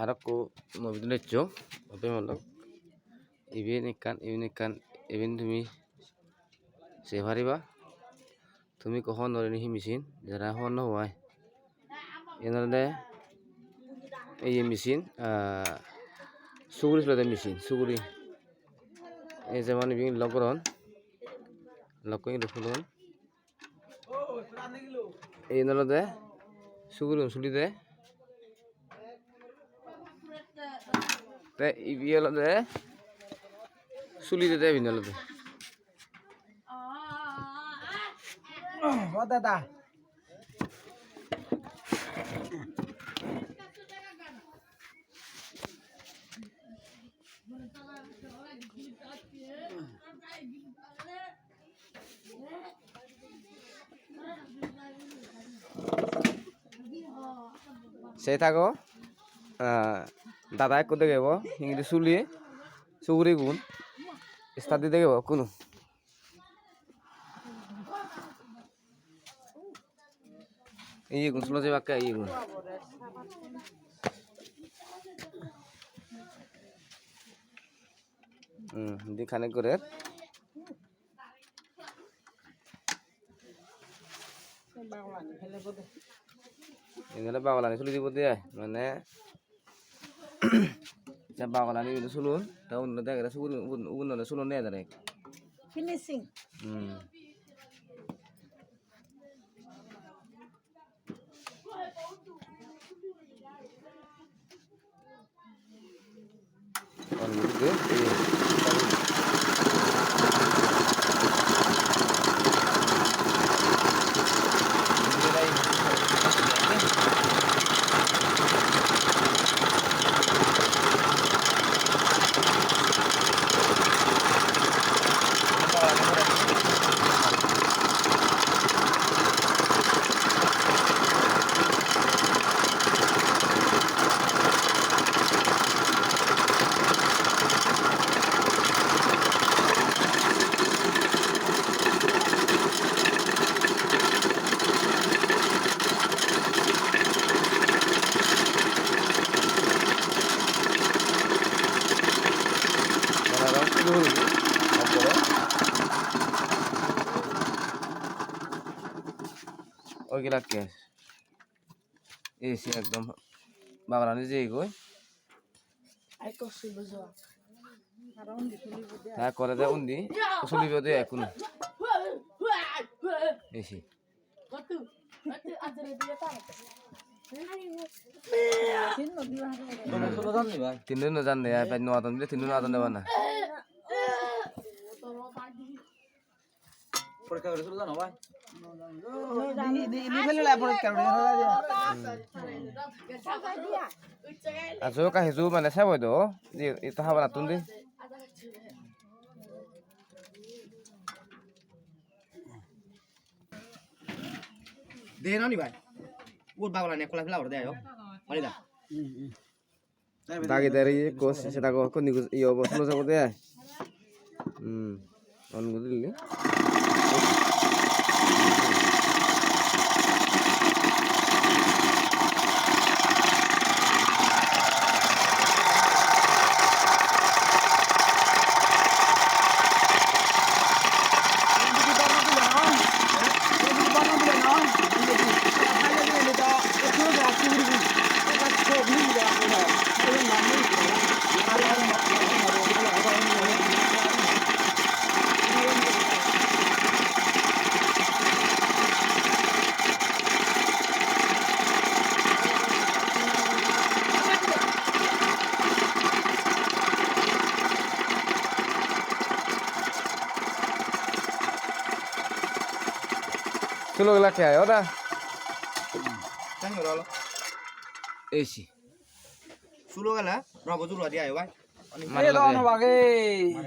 Arako mobil lecco ope molok ibin tumi se pariba tumi ko hon nore ni machine jara hon no hoy enode এই machine সুগুরি চলে machine সুগুরি এই যেমন বিভিন্ন লগরন লকই রফুলন এই নলদে সুগুরি সুলি দে তে ইবিলদে সুলি দে বিনলদে ও দাদা সেই থাকো দাদা এক দেখে ইংরেজি চুলি চুগুরি গুণ স্টার দিয়ে দেখে কোনো এই গুণ চুলো যে বাক্কা এই গুণ দি খানে করে এগুলো বাগলানি চুলি দিব দিয়ে মানে বাগলানি চুলুন তা অন্য দেখা উন্নয়ন চুলুন নেই দাঁড়ায় ফিনিশিং ওইগুলা কে এসি একদম বাগলানি যে এগোয় তা করে দেয় উন্দি চলিব দে এখন এসি তিনদিন জান দে নতুন দিলে তিনদিন নতুন দেবা না পরীক্ষা করে জানো ভাই আজো কাহিজু মানে চাবই তো এটা খাবার নাতুন দি দে না নি ভাই ওর বাগলা নে কলা ফেলা ওর দেয় মারি দা দাগে দেরি কোস সেটা কো কোনি ইও বসলো যাব দে অনগুলো দিলি Solo la que hay ahora. Esi. Sulu gala, rabo dulu dia ayo, vai. Mari lo no bagi.